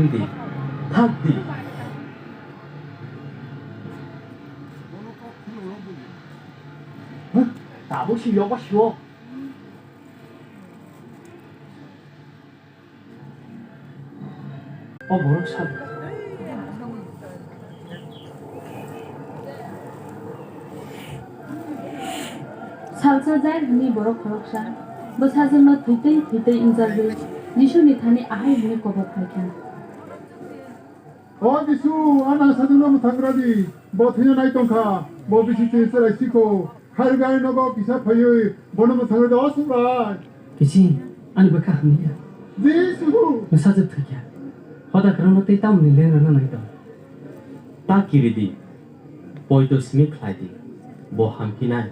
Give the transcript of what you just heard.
hindi thakdi 나보시 여보시오. 뭐라고 참. 살사 잘 하니 borok khoroksa bo sajama thitei injarbi nishu ni thani ahai hune kobo phaikhan 어디수 아나 사들놈 당그라디 뭐 태녀나이 똥카 뭐 비시치 있어라 시코 칼가이 너거 비사 파유 뭐놈 당그라디 어수라 Kisi ani baka hamniya. 지수 Masaje thakya. Hoda karano tei tam ni lena na naito. ta kiridi poito smith khladi bo hamkinai